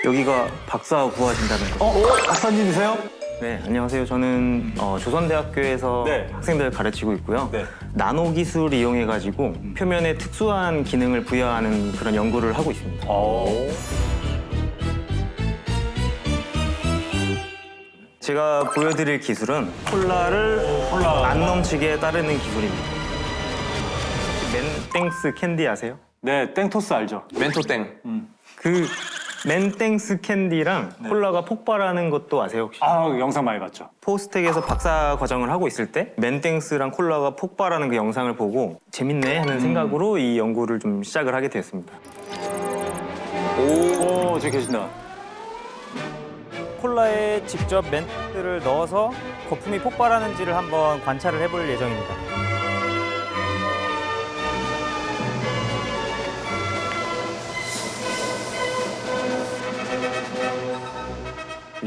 여기가 박사 구하신다는 거. 박사님이세요? 네, 안녕하세요. 저는 조선대학교에서 네. 학생들 가르치고 있고요. 네. 나노 기술 이용해가지고 표면에 특수한 기능을 부여하는 그런 연구를 하고 있습니다. 제가 보여드릴 기술은 콜라를 안 넘치게 따르는 기술입니다. 맨땡스 캔디 아세요? 네, 땡토스 알죠? 멘토땡. 그 맨땡스 캔디랑 콜라가 폭발하는 것도 아세요 혹시? 영상 많이 봤죠. 포스텍에서 박사 과정을 하고 있을 때 맨땡스랑 콜라가 폭발하는 그 영상을 보고 재밌네 하는 생각으로 이 연구를 좀 시작을 하게 됐습니다. 오, 저기 계신다. 콜라에 직접 맨땡스를 넣어서 거품이 폭발하는지를 한번 관찰을 해볼 예정입니다.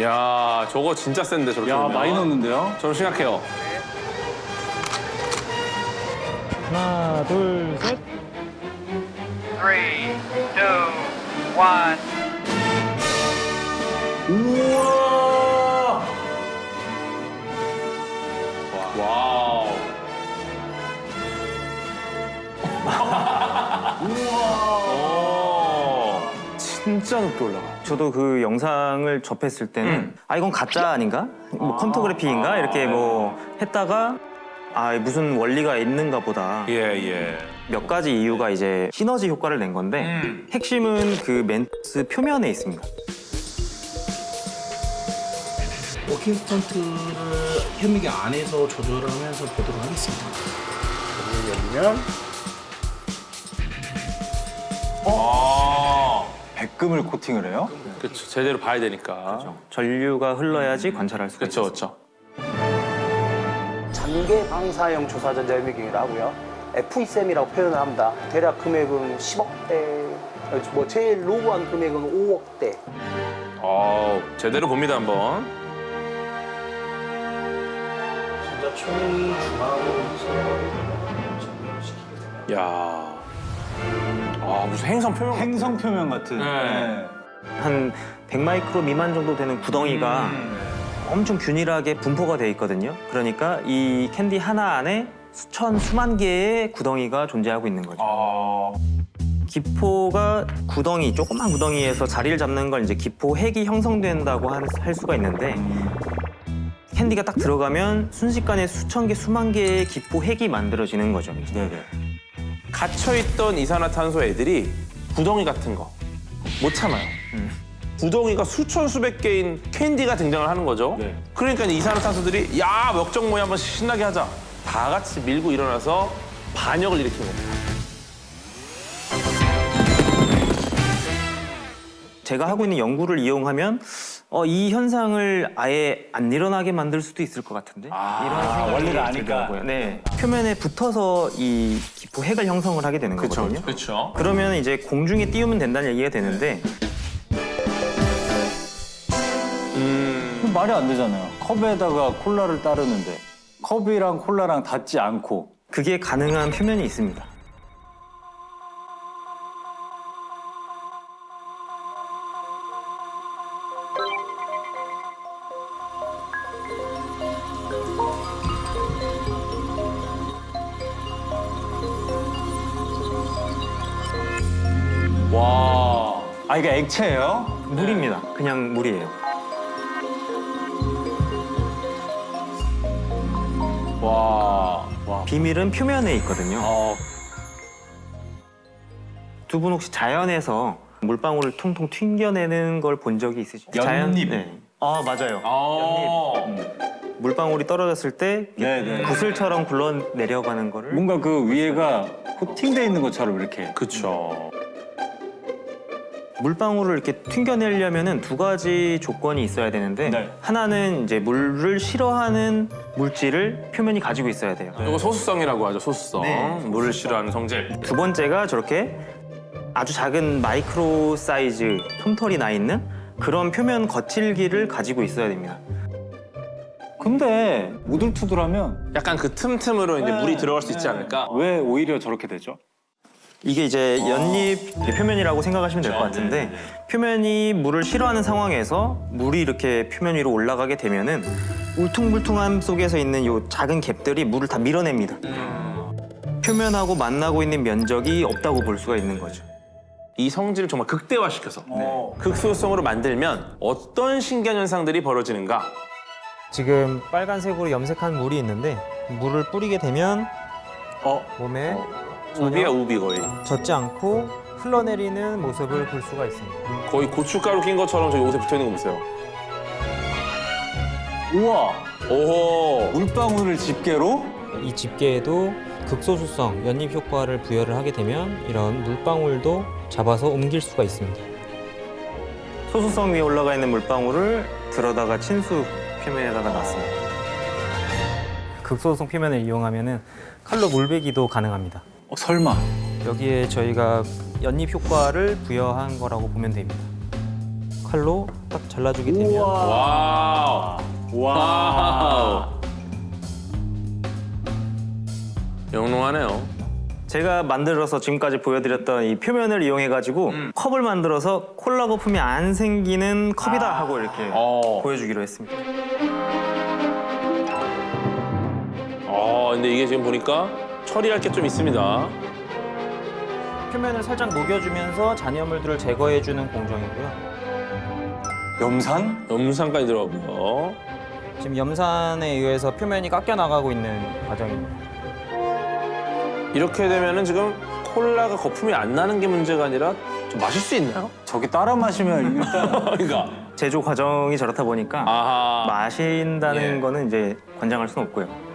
야, 저거 진짜 센데 저렇게. 야, 넣으면. 많이 넣었는데요? 저는 생각해요. 하나, 둘, 셋. 3, 2, 1. 우와! 와우. 우와. 진짜 높게 올라가. 저도 그 영상을 접했을 때는 아 이건 가짜 아닌가? 뭐 컴퓨터그래픽인가? 이렇게 뭐 했다가 아 무슨 원리가 있는가 보다. 예, 예. 몇 가지 이유가 이제 시너지 효과를 낸 건데 핵심은 그 맨스 표면에 있습니다. 워킹 스턴트를 현미경 안에서 조절을 하면서 보도록 하겠습니다. 열리면 백금을 코팅을 해요? 그렇죠. 제대로 봐야 되니까. 전류가 흘러야지 관찰할 수가 그렇죠, 있어요. 그렇죠. 장계 방사형 주사 전자현미경이라 하고요. FESM이라고 표현을 합니다. 대략 금액은 10억대, 뭐 제일 로우한 금액은 5억대. 제대로 봅니다 한번. 전자총이 중앙으로 전달시키게 되면 야. 무슨 행성 표면. 행성 표면 같은. 네. 한 100마이크로 미만 정도 되는 구덩이가 엄청 균일하게 분포가 돼 있거든요. 그러니까 이 캔디 하나 안에 수만 개의 구덩이가 존재하고 있는 거죠. 기포가 조그만 구덩이에서 자리를 잡는 걸 이제 기포 핵이 형성된다고 할 수가 있는데 캔디가 딱 들어가면 순식간에 수천 개, 수만 개의 기포 핵이 만들어지는 거죠. 네네. 갇혀있던 이산화탄소 애들이 구덩이 같은 거 못 참아요. 구덩이가 수천 수백 개인 캔디가 등장을 하는 거죠. 네. 그러니까 이제 이산화탄소들이 야 역적 모의 한번 신나게 하자. 다 같이 밀고 일어나서 반역을 일으킨 겁니다. 제가 하고 있는 연구를 이용하면 이 현상을 아예 안 일어나게 만들 수도 있을 것 같은데 이런 생각이 원리를 아니까. 들더라고요. 네, 표면에 붙어서 이 기포 핵을 형성을 하게 되는 거거든요. 그렇죠. 그러면 이제 공중에 띄우면 된다는 얘기가 되는데 말이 안 되잖아요. 컵에다가 콜라를 따르는데 컵이랑 콜라랑 닿지 않고 그게 가능한 표면이 있습니다. 와. 이게 액체예요? 물입니다. 그냥 물이에요. 와. 비밀은 표면에 있거든요. 두 분 혹시 자연에서 물방울을 통통 튕겨내는 걸 본 적이 있으시죠? 연잎. 네. 맞아요. 연잎. 물방울이 떨어졌을 때 네네. 구슬처럼 굴러 내려가는 거를 뭔가 그 위에가 코팅돼 있는 것처럼 이렇게. 그렇죠. 물방울을 이렇게 튕겨내려면은 두 가지 조건이 있어야 되는데 네. 하나는 이제 물을 싫어하는 물질을 표면이 가지고 있어야 돼요. 이거 소수성이라고 하죠. 소수성. 네. 물을 싫어하는 성질. 두 번째가 저렇게 아주 작은 마이크로 사이즈 솜털이 나 있는 그런 표면 거칠기를 가지고 있어야 됩니다. 근데 우둘투둘하면 약간 그 틈틈으로 이제 네. 물이 들어갈 수 있지 않을까? 왜 오히려 저렇게 되죠? 이게 이제 연잎 표면이라고 생각하시면 될 것 같은데 표면이 물을 싫어하는 상황에서 물이 이렇게 표면 위로 올라가게 되면은 울퉁불퉁함 속에서 있는 요 작은 갭들이 물을 다 밀어냅니다. 표면하고 만나고 있는 면적이 없다고 볼 수가 있는 거죠. 이 성질을 정말 극대화시켜서 극소성으로 만들면 어떤 신기한 현상들이 벌어지는가? 지금 빨간색으로 염색한 물이 있는데 물을 뿌리게 되면 몸에 우비야 우비 거의. 젖지 않고 흘러내리는 모습을 볼 수가 있습니다. 거의 고춧가루 낀 것처럼 저기 옷에 붙어 있는 거 보세요. 우와, 오호. 물방울을 집게로? 이 집게에도 극소수성, 연잎 효과를 부여를 하게 되면 이런 물방울도 잡아서 옮길 수가 있습니다. 소수성 위에 올라가 있는 물방울을 들어다가 친수 표면에다가 놨습니다. 극소수성 표면을 이용하면 칼로 물베기도 가능합니다. 설마. 여기에 저희가 연잎 효과를 부여한 거라고 보면 됩니다. 칼로 딱 잘라주게 되면 와우. 와우. 영롱하네요. 제가 만들어서 지금까지 보여드렸던 이 표면을 이용해가지고 컵을 만들어서 콜라 거품이 안 생기는 컵이다 하고 이렇게 보여주기로 했습니다. 근데 이게 지금 보니까 처리할 게 좀 있습니다. 표면을 살짝 녹여주면서 잔여물들을 제거해주는 공정이고요. 염산? 염산까지 들어가고요. 지금 염산에 의해서 표면이 깎여 나가고 있는 과정입니다. 이렇게 되면은 지금 콜라가 거품이 안 나는 게 문제가 아니라 좀 마실 수 있나요? 저기 따라 마시면 일단 그러니까. 제조 과정이 저렇다 보니까 아하. 마신다는 예. 거는 이제 권장할 수는 없고요.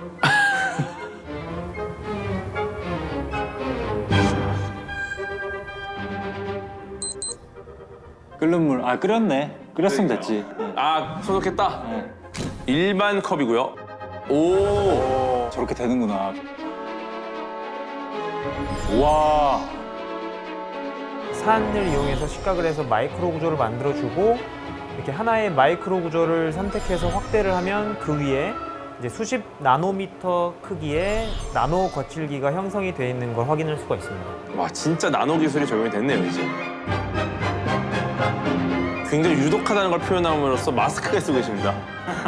끓는 물. 끓였네. 끓였으면 됐지. 소독했다. 일반 컵이고요. 오. 저렇게 되는구나. 와. 산을 이용해서 식각을 해서 마이크로 구조를 만들어주고 이렇게 하나의 마이크로 구조를 선택해서 확대를 하면 그 위에 이제 수십 나노미터 크기의 나노 거칠기가 형성이 되어 있는 걸 확인할 수가 있습니다. 와, 진짜 나노 기술이 적용이 됐네요, 이제. 굉장히 유독하다는 걸 표현함으로써 마스크를 쓰고 계십니다.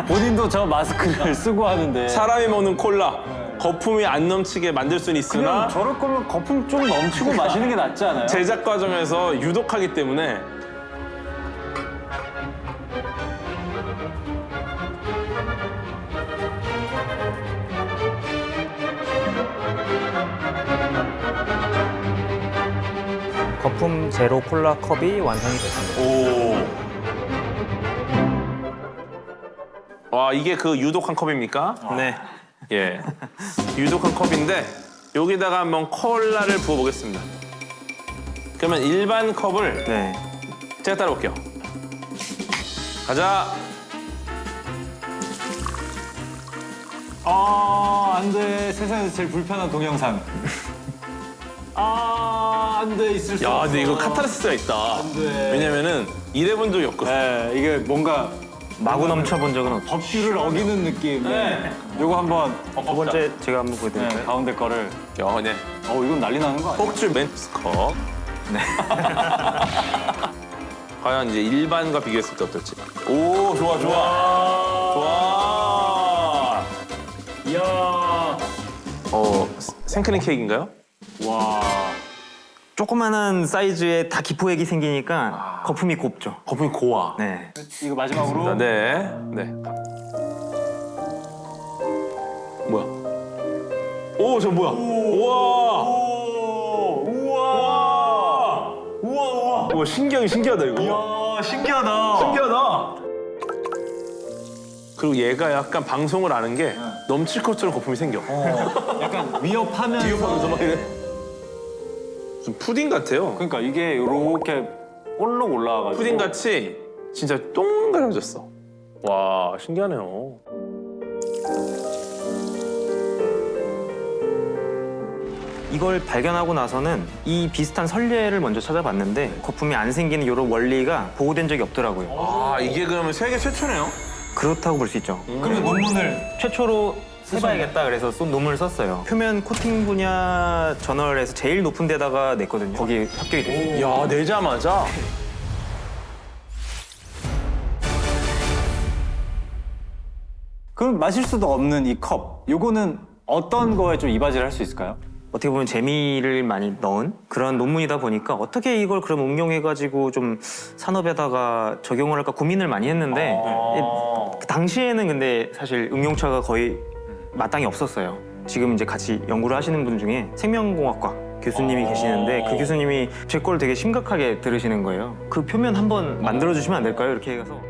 본인도 저 마스크를 쓰고 하는데. 사람이 먹는 콜라, 거품이 안 넘치게 만들 수는 있으나 그냥 저럴 거면 거품 좀 넘치고 마시는 게 낫지 않아요? 제작 과정에서 유독하기 때문에 거품 제로 콜라 컵이 완성이 됐습니다. 와, 이게 그 유독한 컵입니까? 네. 예. 유독한 컵인데 여기다가 한번 콜라를 부어보겠습니다. 그러면 일반 컵을 네. 제가 따라올게요. 가자. 안 돼. 세상에서 제일 불편한 동영상. 안 돼. 있을 수 야, 없어. 근데 이거 카타르시스가 있다. 돼. 왜냐면은 일해본 적이 없거든. 네, 이게 뭔가 마구 넘쳐본 적은 없죠. 법규를 어기는 느낌. 네. 요거 한번 두 번째 제가 한번 보여드릴까요? 가운데 거를. 야, 네. 이건 난리 나는 거 아니야? 폭주 멘스컵. 네. 과연 이제 일반과 비교했을 때 어떨지. 오, 좋아, 좋아. 좋아. 이야. 생크림 케이크인가요? 와. 조그만한 사이즈의 다 기포액이 생기니까 거품이 곱죠. 거품이 고와. 네. 이거 마지막으로. 네. 네. 뭐야? 오, 저 뭐야? 우와! 우와! 우와! 우와, 신기하다, 이거. 이야, 신기하다. 신기하다. 그리고 얘가 약간 방송을 아는 게 넘칠 것처럼 거품이 생겨. 약간 위협하면서. 위협하면서 막 이래. 무슨 푸딩 같아요. 그러니까 이게 이렇게 볼록 올라와가지고. 푸딩 같이 진짜 동그라졌어. 와, 신기하네요. 이걸 발견하고 나서는 이 비슷한 선례를 먼저 찾아봤는데 거품이 안 생기는 이런 원리가 보고된 적이 없더라고요. 아, 이게 그러면 세계 최초네요? 그렇다고 볼 수 있죠. 그러면 논문을. 최초로 해봐야겠다 그래서 논문을 썼어요. 표면 코팅 분야 저널에서 제일 높은 데다가 냈거든요. 거기에 합격이 됐어요. 야, 내자마자. 그럼 마실 수도 없는 이 컵. 요거는 어떤 거에 좀 이바지를 할 수 있을까요? 어떻게 보면 재미를 많이 넣은 그런 논문이다 보니까 어떻게 이걸 그럼 응용해가지고 좀 산업에다가 적용을 할까 고민을 많이 했는데 그 당시에는 근데 사실 응용처가 거의 마땅히 없었어요. 지금 이제 같이 연구를 하시는 분 중에 생명공학과 교수님이 계시는데 그 교수님이 제 걸 되게 심각하게 들으시는 거예요. 그 표면 한번 만들어주시면 안 될까요? 이렇게 해서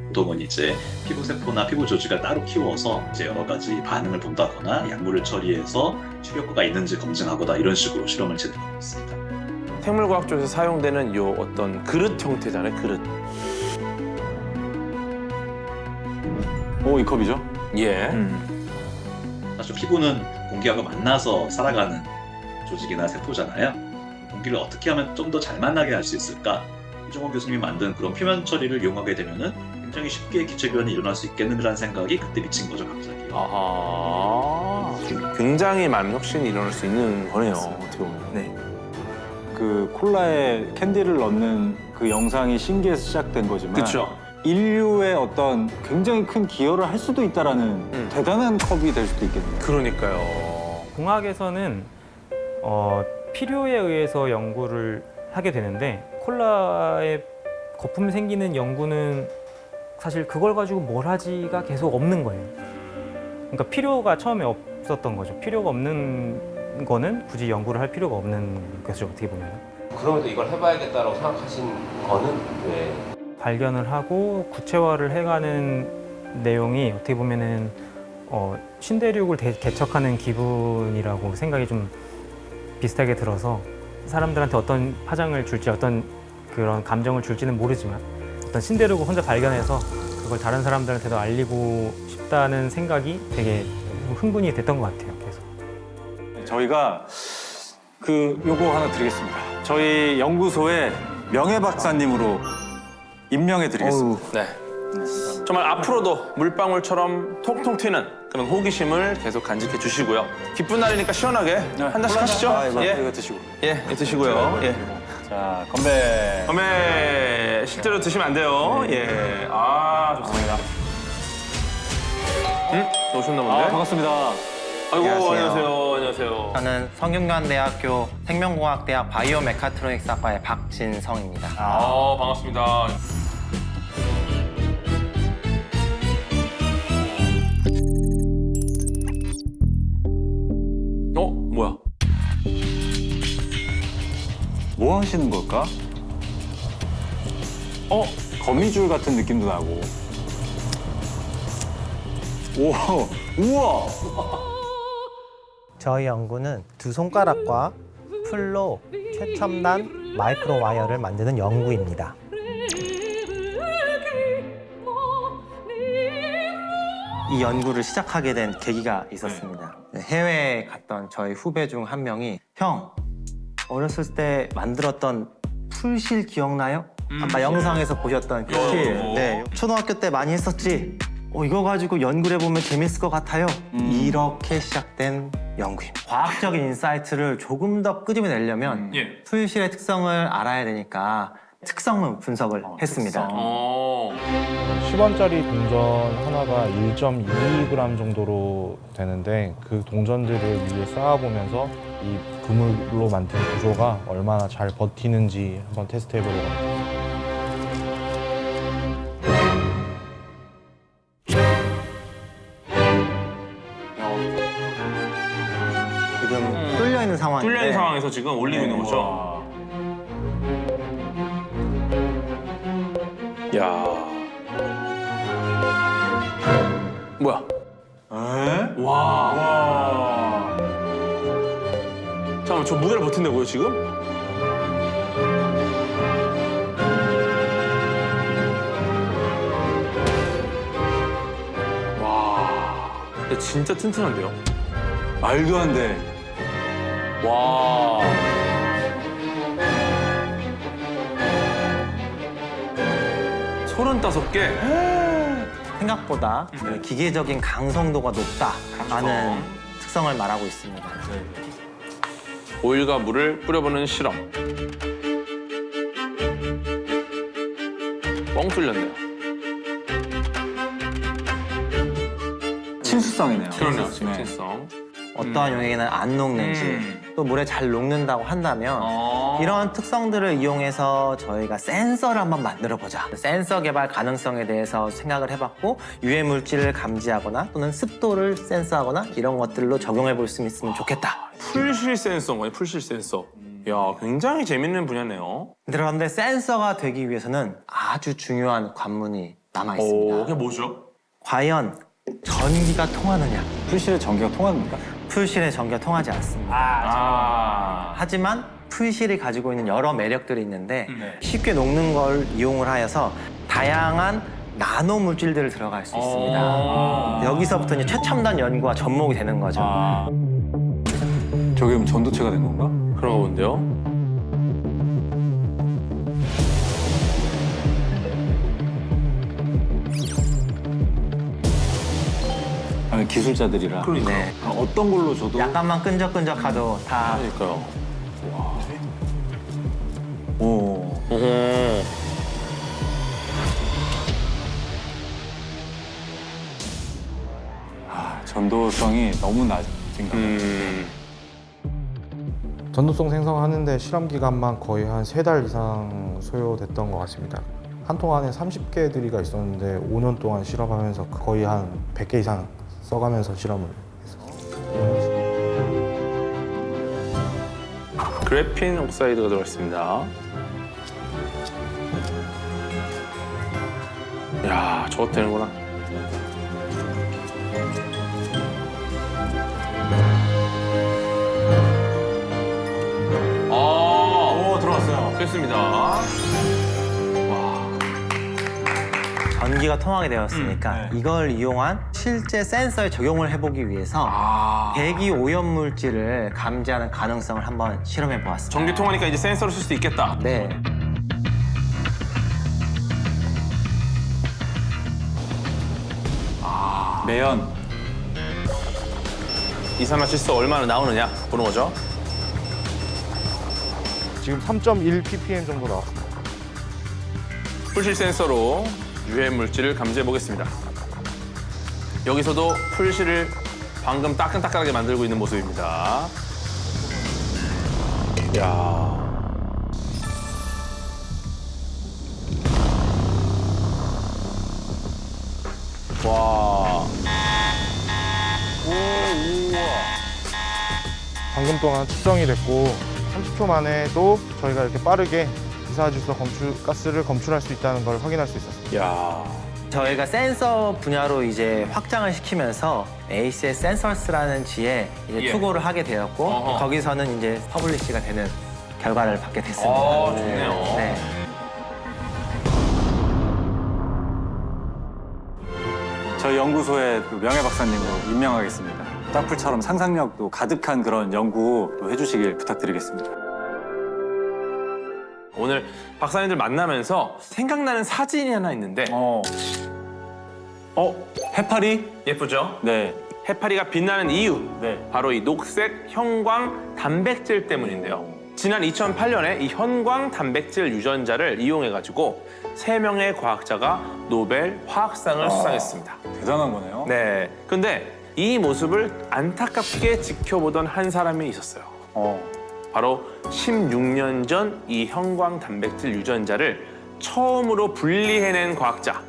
보통은 이제 피부세포나 피부 조직을 따로 키워서 이제 여러 가지 반응을 본다거나 약물을 처리해서 치료 효과가 있는지 검증하거나 이런 식으로 실험을 진행하고 있습니다. 생물과학 쪽에서 사용되는 요 어떤 그릇 형태잖아요, 그릇. 오, 이 컵이죠? 예. 사실 피부는 공기하고 만나서 살아가는 조직이나 세포잖아요. 공기를 어떻게 하면 좀 더 잘 만나게 할 수 있을까? 이종호 교수님이 만든 그런 표면 처리를 이용하게 되면은 굉장히 쉽게 기체 변이 일어날 수 있겠는데라는 생각이 그때 미친 거죠, 갑자기. 아하. 굉장히 많은 혁신이 일어날 수 있는 거네요, 어떻게 보면. 네. 그 콜라에 캔디를 넣는 그 영상이 신기해서 시작된 거지만 그쵸. 인류의 어떤 굉장히 큰 기여를 할 수도 있다라는 대단한 컵이 될 수도 있겠네요. 그러니까요. 공학에서는 필요에 의해서 연구를 하게 되는데 콜라에 거품 생기는 연구는 사실 그걸 가지고 뭘 하지가 계속 없는 거예요. 그러니까 필요가 처음에 없었던 거죠. 필요가 없는 거는 굳이 연구를 할 필요가 없는 거죠, 어떻게 보면. 그러면서 이걸 해봐야겠다라고 생각하신 거는 왜? 발견을 하고 구체화를 해가는 내용이 어떻게 보면은 신대륙을 개척하는 기분이라고 생각이 좀 비슷하게 들어서 사람들한테 어떤 파장을 줄지 어떤 그런 감정을 줄지는 모르지만 어떤 신대륙을 혼자 발견해서 그걸 다른 사람들한테도 알리고 싶다는 생각이 되게 흥분이 됐던 것 같아요. 계속. 저희가 요거 하나 드리겠습니다. 저희 연구소의 명예 박사님으로 임명해 드리겠습니다. 네. 정말 앞으로도 물방울처럼 통통 튀는 그런 호기심을 계속 간직해 주시고요. 기쁜 날이니까 시원하게 한 잔씩 하시죠. 이거 드시고. 예, 드시고요. 예. 자, 건배. 어메, 실제로 드시면 안 돼요. 예. 아, 좋습니다. 오셨나 본데? 반갑습니다. 아이고, 안녕하세요. 안녕하세요. 저는 성균관대학교 생명공학대학 바이오메카트로닉스 학과의 박진성입니다. 반갑습니다. 뭐야? 뭐 하시는 걸까? 거미줄 같은 느낌도 나고. 오, 우와! 저희 연구는 두 손가락과 풀로 최첨단 마이크로 와이어를 만드는 연구입니다. 이 연구를 시작하게 된 계기가 있었습니다. 해외에 갔던 저희 후배 중 한 명이 형, 어렸을 때 만들었던 풀실 기억나요? 아까 영상에서 보셨던 그 실. 네, 초등학교 때 많이 했었지? 이거 가지고 연구를 해보면 재밌을 것 같아요. 이렇게 시작된 연구입니다. 과학적인 인사이트를 조금 더 끄집어내려면 풀실의 특성을 알아야 되니까 특성을 분석을 했습니다. 10원짜리 동전 하나가 1.22g 정도로 되는데 그 동전들을 위에 쌓아보면서 이 그물로 만든 구조가 얼마나 잘 버티는지 한번 테스트해보려고 합니다. 지금 뚫려있는 상황인데 뚫려있는 상황에서 지금 올리고 있는 거죠? 야, 뭐야? 와. 잠깐만, 저 무게를 버틴다고요 지금? 와, 근데 진짜 튼튼한데요? 말도 안 돼. 와. (35개) 생각보다 기계적인 강성도가 높다라는 특성을 말하고 있습니다. 오일과 물을 뿌려보는 실험. 뻥 뚫렸네요. 친수성이네요. 그러네요. 네. 진성. 어떠한 용액에는 안 녹는지 또 물에 잘 녹는다고 한다면 이런 특성들을 이용해서 저희가 센서를 한번 만들어보자. 센서 개발 가능성에 대해서 생각을 해봤고 유해 물질을 감지하거나 또는 습도를 센서하거나 이런 것들로 적용해 볼 수 있으면 좋겠다. 풀실 센서인 풀실 센서. 야, 굉장히 재밌는 분야네요. 그런데 센서가 되기 위해서는 아주 중요한 관문이 남아 있습니다. 그게 뭐죠? 과연 전기가 통하느냐? 풀실에 전기가 통합니까? 풀실에 전기가 통하지 않습니다. 하지만 풀실이 가지고 있는 여러 매력들이 있는데 쉽게 녹는 걸 이용을 하여서 다양한 나노 물질들을 들어갈 수 있습니다. 여기서부터 이제 최첨단 연구가 접목이 되는 거죠. 저게 그럼 전도체가 된 건가? 그런 거 본데요. 아니, 기술자들이라. 그러니까. 네. 어떤 걸로 줘도 약간만 끈적끈적하도 다 그러니까요. 오. 전도성이 너무 낮은가 봐요. 전도성 생성하는데 실험 기간만 거의 한 3달 이상 소요됐던 것 같습니다. 한 통 안에 30개들이가 있었는데 5년 동안 실험하면서 거의 한 100개 이상 써가면서 실험을 했었어요. 그래핀 옥사이드가 들어있습니다. 야, 저것도 되는구나. 오, 들어왔어요. 됐습니다. 와. 전기가 통하게 되었으니까 이걸 이용한 실제 센서에 적용을 해보기 위해서 대기 오염 물질을 감지하는 가능성을 한번 실험해 보았습니다. 전기 통하니까 이제 센서를 쓸 수 있겠다. 네. 매연. 이산화질소 얼마나 나오느냐 보는 거죠. 지금 3.1 ppm 정도 나왔습니다. 풀실 센서로 유해 물질을 감지해 보겠습니다. 여기서도 풀실을 방금 따끈따끈하게 만들고 있는 모습입니다. 야. 와. 방금 동안 측정이 됐고 30초 만에도 저희가 이렇게 빠르게 이산화질소 가스를 검출할 수 있다는 걸 확인할 수 있었습니다. 야. 저희가 센서 분야로 이제 확장을 시키면서 ACS 센서스라는 지에 이제 투고를 하게 되었고 거기서는 이제 퍼블리시가 되는 결과를 받게 됐습니다. 좋네요. 네. 저희 연구소의 또 명예 박사님으로 임명하겠습니다. 딱풀처럼 상상력도 가득한 그런 연구 또 해주시길 부탁드리겠습니다. 오늘 박사님들 만나면서 생각나는 사진이 하나 있는데 해파리? 예쁘죠? 네. 해파리가 빛나는 이유 네. 바로 이 녹색 형광 단백질 때문인데요. 지난 2008년에 이 형광 단백질 유전자를 이용해가지고 3명의 과학자가 노벨 화학상을 수상했습니다. 대단한 거네요. 네. 근데 이 모습을 안타깝게 지켜보던 한 사람이 있었어요. 바로 16년 전 이 형광 단백질 유전자를 처음으로 분리해낸 과학자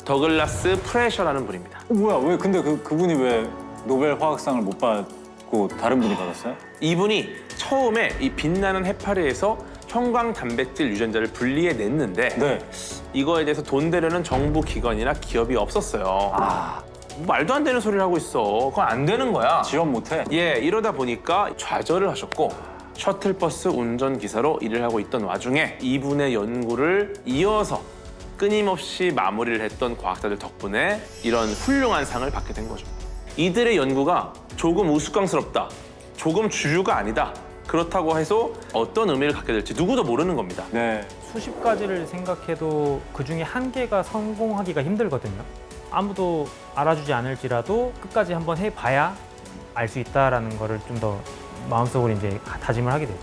더글라스 프레셔라는 분입니다. 뭐야? 왜 근데 그분이 왜 노벨 화학상을 못 받고 다른 분이 받았어요? 이분이 처음에 이 빛나는 해파리에서 형광 단백질 유전자를 분리해냈는데 네. 이거에 대해서 돈 되려는 정부 기관이나 기업이 없었어요. 말도 안 되는 소리를 하고 있어. 그건 안 되는 거야. 지원 못해? 예, 이러다 보니까 좌절을 하셨고 셔틀버스 운전기사로 일을 하고 있던 와중에 이분의 연구를 이어서 끊임없이 마무리를 했던 과학자들 덕분에 이런 훌륭한 상을 받게 된 거죠. 이들의 연구가 조금 우스꽝스럽다, 조금 주류가 아니다, 그렇다고 해서 어떤 의미를 갖게 될지 누구도 모르는 겁니다. 네. 수십 가지를 생각해도 그중에 한 개가 성공하기가 힘들거든요. 아무도 알아주지 않을지라도 끝까지 한번 해봐야 알 수 있다라는 거를 좀 더 마음속으로 이제 다짐을 하게 되죠.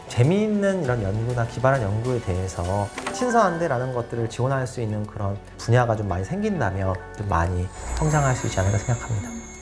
재미있는 이런 연구나 기발한 연구에 대해서 신선한데라는 것들을 지원할 수 있는 그런 분야가 좀 많이 생긴다면 좀 많이 성장할 수 있지 않을까 생각합니다.